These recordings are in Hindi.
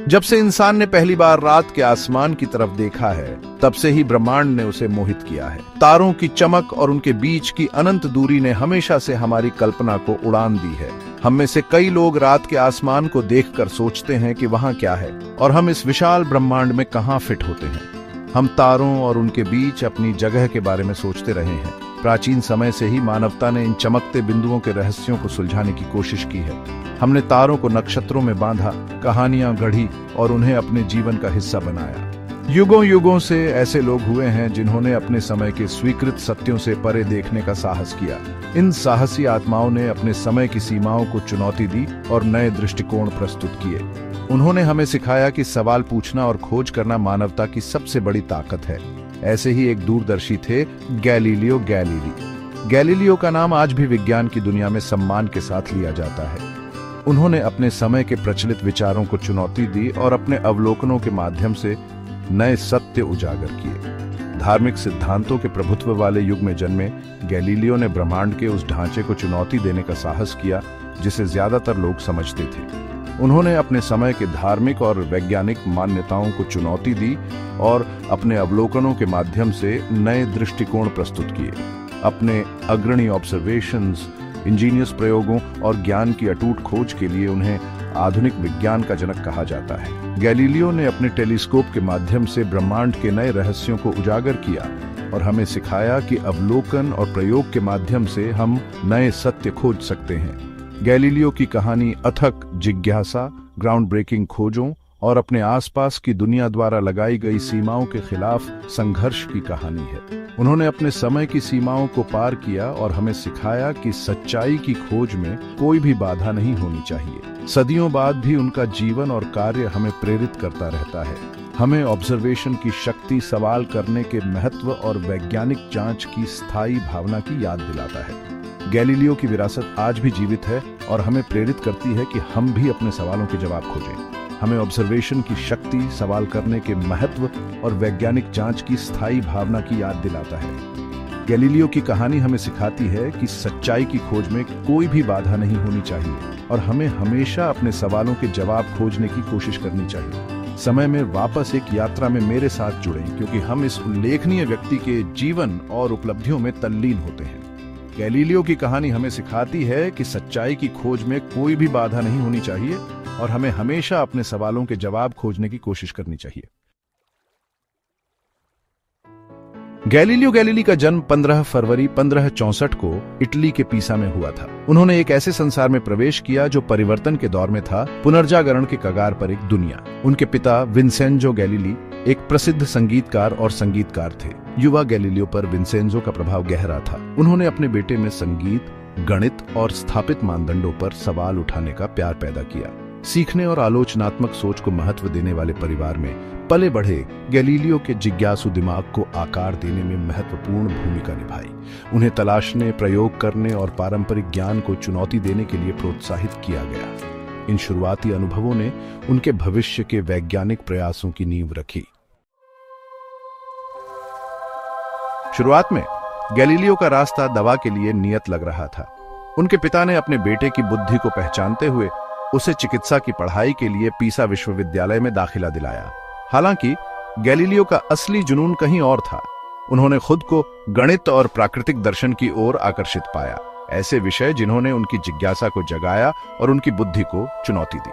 जब से इंसान ने पहली बार रात के आसमान की तरफ देखा है, तब से ही ब्रह्मांड ने उसे मोहित किया है। तारों की चमक और उनके बीच की अनंत दूरी ने हमेशा से हमारी कल्पना को उड़ान दी है। हम में से कई लोग रात के आसमान को देखकर सोचते हैं कि वहां क्या है और हम इस विशाल ब्रह्मांड में कहां फिट होते हैं। हम तारों और उनके बीच अपनी जगह के बारे में सोचते रहे हैं। प्राचीन समय से ही मानवता ने इन चमकते बिंदुओं के रहस्यों को सुलझाने की कोशिश की है। हमने तारों को नक्षत्रों में बांधा, कहानियां गढ़ी और उन्हें अपने जीवन का हिस्सा बनाया। युगों युगों से ऐसे लोग हुए हैं जिन्होंने अपने समय के स्वीकृत सत्यों से परे देखने का साहस किया। इन साहसी आत्माओं ने अपने समय की सीमाओं को चुनौती दी और नए दृष्टिकोण प्रस्तुत किए। उन्होंने हमें सिखाया कि सवाल पूछना और खोज करना मानवता की सबसे बड़ी ताकत है। ऐसे ही एक दूरदर्शी थे गैलीलियो गैलीली। गैलीलियो का नाम आज भी विज्ञान की दुनिया में सम्मान के साथ लिया जाता है। उन्होंने अपने समय के प्रचलित विचारों को चुनौती दी और अपने अवलोकनों के माध्यम से नए सत्य उजागर किए। धार्मिक सिद्धांतों के प्रभुत्व वाले युग में जन्मे गैलीलियो ने ब्रह्मांड के उस ढांचे को चुनौती देने का साहस किया जिसे ज्यादातर लोग समझते थे। उन्होंने अपने समय के धार्मिक और वैज्ञानिक मान्यताओं को चुनौती दी और अपने अवलोकनों के माध्यम से नए दृष्टिकोण प्रस्तुत किए। अपने अग्रणी ऑब्जर्वेशंस, इंजीनियस प्रयोगों और ज्ञान की अटूट खोज के लिए उन्हें आधुनिक विज्ञान का जनक कहा जाता है। गैलीलियो ने अपने टेलीस्कोप के माध्यम से ब्रह्मांड के नए रहस्यों को उजागर किया और हमें सिखाया कि अवलोकन और प्रयोग के माध्यम से हम नए सत्य खोज सकते हैं। गैलीलियो की कहानी अथक जिज्ञासा, ग्राउंड ब्रेकिंग खोजों और अपने आसपास की दुनिया द्वारा लगाई गई सीमाओं के खिलाफ संघर्ष की कहानी है। उन्होंने अपने समय की सीमाओं को पार किया और हमें सिखाया कि सच्चाई की खोज में कोई भी बाधा नहीं होनी चाहिए। सदियों बाद भी उनका जीवन और कार्य हमें प्रेरित करता रहता है। हमें ऑब्जर्वेशन की शक्ति, सवाल करने के महत्व और वैज्ञानिक जांच की स्थायी भावना की याद दिलाता है। गैलीलियो की विरासत आज भी जीवित है और हमें प्रेरित करती है कि हम भी अपने सवालों के जवाब खोजें। हमें ऑब्जर्वेशन की शक्ति, सवाल करने के महत्व और वैज्ञानिक जांच की स्थायी भावना की याद दिलाता है। गैलीलियो की कहानी हमें सिखाती है कि सच्चाई की खोज में कोई भी बाधा नहीं होनी चाहिए और हमें हमेशा अपने सवालों के जवाब खोजने की कोशिश करनी चाहिए। समय में वापस एक यात्रा में मेरे साथ जुड़ें, क्योंकि हम इस उल्लेखनीय व्यक्ति के जीवन और उपलब्धियों में तल्लीन होते हैं। गैलीलियो की कहानी हमें सिखाती है कि सच्चाई की खोज में कोई भी बाधा नहीं होनी चाहिए और हमें हमेशा अपने सवालों के जवाब खोजने की कोशिश करनी चाहिए। गैलीलियो गैलीली का जन्म 15 फरवरी 1564 को इटली के पीसा में हुआ था। उन्होंने एक ऐसे संसार में प्रवेश किया जो परिवर्तन के दौर में था, पुनर्जागरण के कगार पर एक दुनिया। उनके पिता विंसेंजो गैलीली एक प्रसिद्ध संगीतकार और संगीतकार थे। युवा गैलीलियो पर विंसेंजो का प्रभाव गहरा था। उन्होंने अपने बेटे में संगीत, गणित और स्थापित मानदंडों पर सवाल उठाने का प्यार पैदा किया। सीखने और आलोचनात्मक सोच को महत्व देने वाले परिवार में पले बढ़े गैलीलियो के जिज्ञासु दिमाग को आकार देने में महत्वपूर्ण भूमिका निभाई। उन्हें तलाशने, प्रयोग करने और पारंपरिक ज्ञान को चुनौती देने के लिए प्रोत्साहित किया गया। इन शुरुआती अनुभवों ने उनके भविष्य के वैज्ञानिक प्रयासों की नींव रखी। शुरुआत में गैलीलियो का रास्ता दवा के लिए नियत लग रहा था। उनके पिता ने अपने बेटे की बुद्धि को पहचानते हुए उसे चिकित्सा की पढ़ाई के लिए पीसा विश्वविद्यालय में दाखिला दिलाया। हालांकि गैलीलियो का असली जुनून कहीं और था। उन्होंने खुद को गणित और प्राकृतिक दर्शन की ओर आकर्षित पाया, ऐसे विषय जिन्होंने उनकी जिज्ञासा को जगाया और उनकी बुद्धि को चुनौती दी।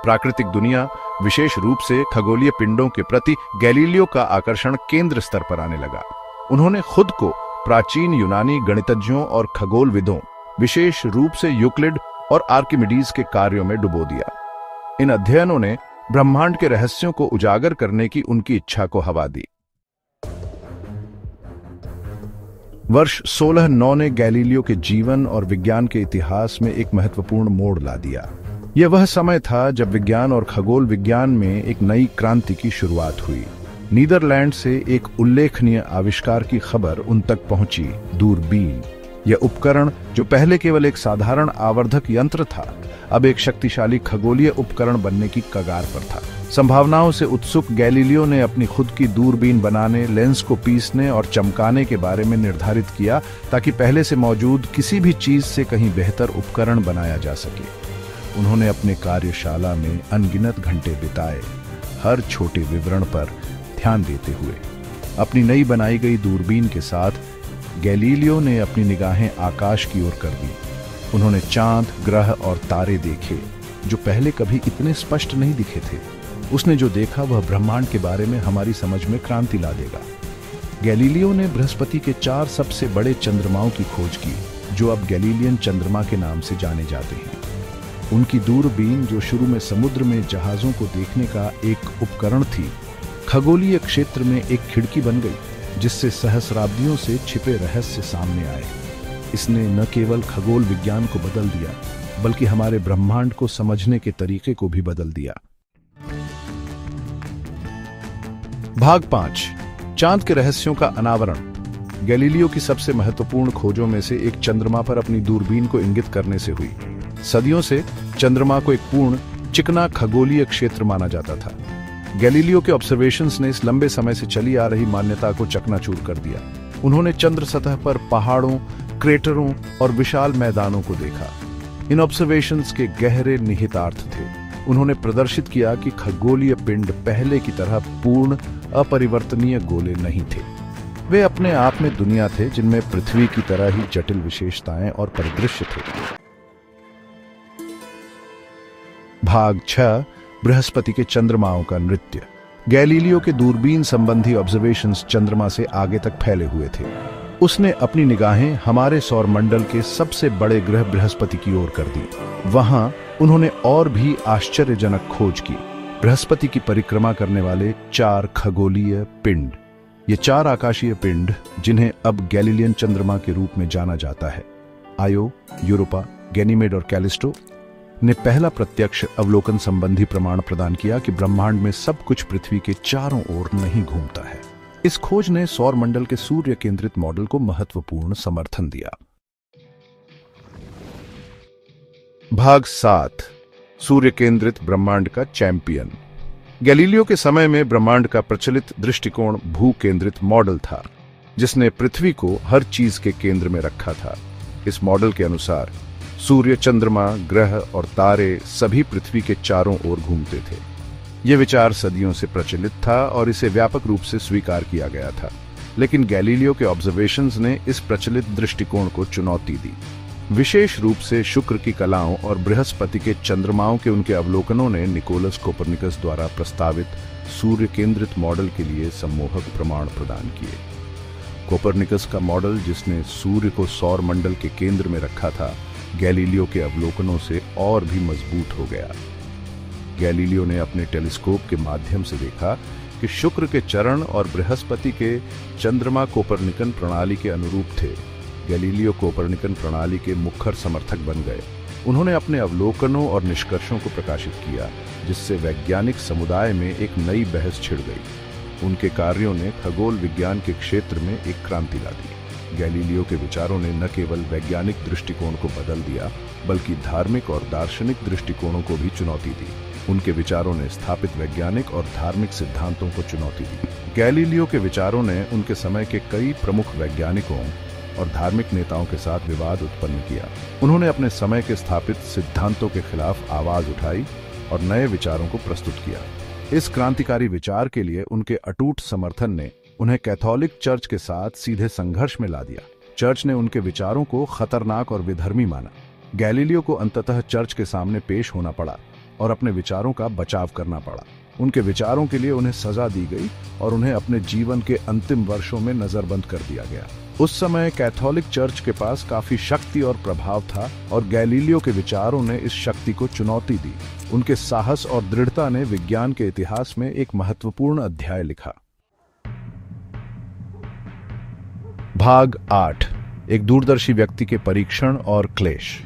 प्राकृतिक दुनिया, विशेष रूप से खगोलीय पिंडों के प्रति गैलीलियो का आकर्षण केंद्र स्तर पर आने लगा। उन्होंने खुद को प्राचीन यूनानी गणितज्ञों और खगोलविदों, विशेष रूप से यूक्लिड और आर्किमिडीज के कार्यों में डुबो दिया। इन अध्ययनों ने ब्रह्मांड के रहस्यों को उजागर करने की उनकी इच्छा को हवा दी। वर्ष 1609 ने गैलीलियो के जीवन और विज्ञान के इतिहास में एक महत्वपूर्ण मोड़ ला दिया। यह वह समय था जब विज्ञान और खगोल विज्ञान में एक नई क्रांति की शुरुआत हुई। नीदरलैंड से एक उल्लेखनीय आविष्कार की खबर उन तक पहुंची, दूरबीन। यह उपकरण, जो पहले केवल एक साधारण आवर्धक यंत्र था, अब एक शक्तिशाली खगोलीय उपकरण बनने की कगार पर था। संभावनाओं से उत्सुक गैलीलियो ने अपनी खुद की दूरबीन बनाने, लेंस को पीसने और चमकाने के बारे में निर्धारित किया, ताकि पहले से मौजूद किसी भी चीज से कहीं बेहतर उपकरण बनाया जा सके। उन्होंने अपने कार्यशाला में अनगिनत घंटे बिताए, हर छोटे विवरण पर ध्यान देते हुए। अपनी नई बनाई गई दूरबीन के साथ गैलीलियो ने अपनी निगाहें आकाश की ओर कर दी। उन्होंने चांद, ग्रह और तारे देखे जो पहले कभी इतने स्पष्ट नहीं दिखे थे। उसने जो देखा वह ब्रह्मांड के बारे में हमारी समझ में क्रांति ला देगा। गैलीलियो ने बृहस्पति के 4 सबसे बड़े चंद्रमाओं की खोज की, जो अब गैलीलियन चंद्रमा के नाम से जाने जाते हैं। उनकी दूरबीन, जो शुरू में समुद्र में जहाजों को देखने का एक उपकरण थी, खगोलीय क्षेत्र में एक खिड़की बन गई, जिससे सहस्राब्दियों से छिपे रहस्य सामने आए। इसने न केवल खगोल विज्ञान को बदल दिया, बल्कि हमारे ब्रह्मांड को समझने के तरीके को भी बदल दिया। भाग 5, चांद के रहस्यों का अनावरण। गैलीलियो की सबसे महत्वपूर्ण खोजों में से एक चंद्रमा पर अपनी दूरबीन को इंगित करने से हुई। सदियों से चंद्रमा को एक पूर्ण चिकना खगोलीय क्षेत्र माना जाता था। गैलीलियो के ऑब्जर्वेशंस ने इस लंबे समय से चली आ रही मान्यता को चकनाचूर कर दिया। उन्होंने चंद्र सतह पर पहाड़ों, क्रेटरों और विशाल मैदानों को देखा। इन ऑब्जर्वेशंस के गहरे निहितार्थ थे। उन्होंने प्रदर्शित किया कि खगोलीय पिंड पहले की तरह पूर्ण अपरिवर्तनीय गोले नहीं थे। वे अपने आप में दुनिया थे जिनमें पृथ्वी की तरह ही जटिल विशेषताएं और परिदृश्य थे। भाग 6, बृहस्पति के चंद्रमाओं का नृत्य। गैलीलियो के दूरबीन संबंधी ऑब्जर्वेशंस चंद्रमा से आगे तक फैले हुए थे। उसने अपनी निगाहें हमारे सौरमंडल के सबसे बड़े ग्रह बृहस्पति की ओर कर दी। वहां उन्होंने और भी आश्चर्यजनक खोज की। बृहस्पति की परिक्रमा करने वाले 4 खगोलीय पिंड। ये 4 आकाशीय पिंड, जिन्हें अब गैलीलियन चंद्रमा के रूप में जाना जाता है, आयो, यूरोपा, गैनीमेड और कैलिस्टो, ने पहला प्रत्यक्ष अवलोकन संबंधी प्रमाण प्रदान किया कि ब्रह्मांड में सब कुछ पृथ्वी के चारों ओर नहीं घूमता है। इस खोज ने सौरमंडल के सूर्य केंद्रित मॉडल को महत्वपूर्ण समर्थन दिया। भाग 7, सूर्य केंद्रित ब्रह्मांड का चैंपियन। गैलीलियो के समय में ब्रह्मांड का प्रचलित दृष्टिकोण भू केंद्रित मॉडल था, जिसने पृथ्वी को हर चीज के केंद्र में रखा था। इस मॉडल के अनुसार सूर्य, चंद्रमा, ग्रह और तारे सभी पृथ्वी के चारों ओर घूमते थे। यह विचार सदियों से प्रचलित था और इसे व्यापक रूप से स्वीकार किया गया था। लेकिन गैलीलियो के ऑब्जर्वेशंस ने इस प्रचलित दृष्टिकोण को चुनौती दी। विशेष रूप से शुक्र की कलाओं और बृहस्पति के चंद्रमाओं के उनके अवलोकनों ने निकोलस कोपरनिकस द्वारा प्रस्तावित सूर्य केंद्रित मॉडल के लिए सम्मोहक प्रमाण प्रदान किए। कोपरनिकस का मॉडल, जिसने सूर्य को सौर मंडल के केंद्र में रखा था, गैलीलियो के अवलोकनों से और भी मजबूत हो गया। गैलीलियो ने अपने टेलीस्कोप के माध्यम से देखा कि शुक्र के चरण और बृहस्पति के चंद्रमा कोपरनिकन प्रणाली के अनुरूप थे। गैलीलियो कोपरनिकन प्रणाली के मुखर समर्थक बन गए। उन्होंने अपने अवलोकनों और निष्कर्षों को प्रकाशित किया, जिससे वैज्ञानिक समुदाय में एक नई बहस छिड़ गई। उनके कार्यों ने खगोल विज्ञान के क्षेत्र में एक क्रांति ला दी। गैलीलियो के विचारों ने न केवल वैज्ञानिक दृष्टिकोण को बदल दिया, बल्कि धार्मिक और दार्शनिक दृष्टिकोणों को भी चुनौती दी। उनके विचारों ने स्थापित वैज्ञानिक और धार्मिक सिद्धांतों को चुनौती दी। गैलीलियो के विचारों ने उनके समय के कई प्रमुख वैज्ञानिकों और धार्मिक नेताओं के साथ विवाद उत्पन्न किया। उन्होंने अपने समय के स्थापित सिद्धांतों के खिलाफ आवाज उठाई और नए विचारों को प्रस्तुत किया। इस क्रांतिकारी विचार के लिए उनके अटूट समर्थन ने उन्हें कैथोलिक चर्च के साथ सीधे संघर्ष में ला दिया। चर्च ने उनके विचारों को खतरनाक और विधर्मी माना। गैलीलियो को अंततः चर्च के सामने पेश होना पड़ा और अपने विचारों का बचाव करना पड़ा। उनके विचारों के लिए उन्हें सजा दी गई और उन्हें अपने जीवन के अंतिम वर्षों में नजरबंद कर दिया गया। उस समय कैथोलिक चर्च के पास काफी शक्ति और प्रभाव था और गैलीलियो के विचारों ने इस शक्ति को चुनौती दी। उनके साहस और दृढ़ता ने विज्ञान के इतिहास में एक महत्वपूर्ण अध्याय लिखा। भाग 8, एक दूरदर्शी व्यक्ति के परीक्षण और क्लेश।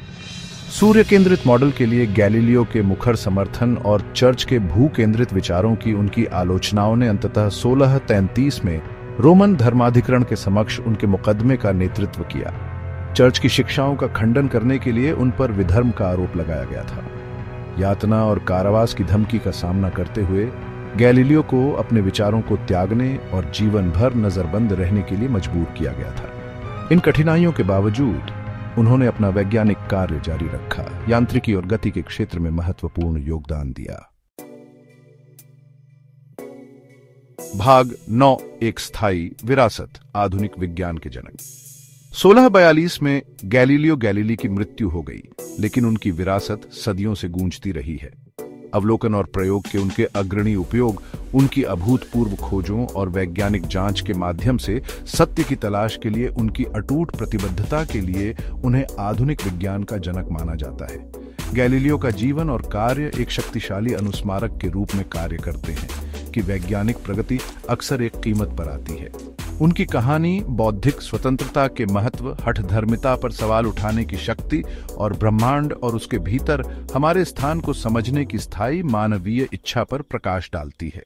सूर्य केंद्रित मॉडल के लिए गैलीलियो के मुखर समर्थन और चर्च के भू केंद्रित विचारों की उनकी आलोचनाओं ने अंततः 1633 में रोमन धर्माधिकरण के समक्ष उनके मुकदमे का नेतृत्व किया। चर्च की शिक्षाओं का खंडन करने के लिए उन पर विधर्म का आरोप लगाया गया था। यातना और कारावास की धमकी का सामना करते हुए गैलीलियो को अपने विचारों को त्यागने और जीवन भर नजरबंद रहने के लिए मजबूर किया गया था। इन कठिनाइयों के बावजूद उन्होंने अपना वैज्ञानिक कार्य जारी रखा, यांत्रिकी और गति के क्षेत्र में महत्वपूर्ण योगदान दिया। भाग 9, एक स्थायी विरासत, आधुनिक विज्ञान के जनक। 1642 में गैलीलियो गैलीली की मृत्यु हो गई, लेकिन उनकी विरासत सदियों से गूंजती रही है। अवलोकन और प्रयोग के उनके अग्रणी उपयोग, उनकी अभूतपूर्व खोजों और वैज्ञानिक जांच के माध्यम से सत्य की तलाश के लिए उनकी अटूट प्रतिबद्धता के लिए उन्हें आधुनिक विज्ञान का जनक माना जाता है। गैलीलियो का जीवन और कार्य एक शक्तिशाली अनुस्मारक के रूप में कार्य करते हैं कि वैज्ञानिक प्रगति अक्सर एक कीमत पर आती है। उनकी कहानी बौद्धिक स्वतंत्रता के महत्व, हठधर्मिता पर सवाल उठाने की शक्ति और ब्रह्मांड और उसके भीतर हमारे स्थान को समझने की स्थायी मानवीय इच्छा पर प्रकाश डालती है।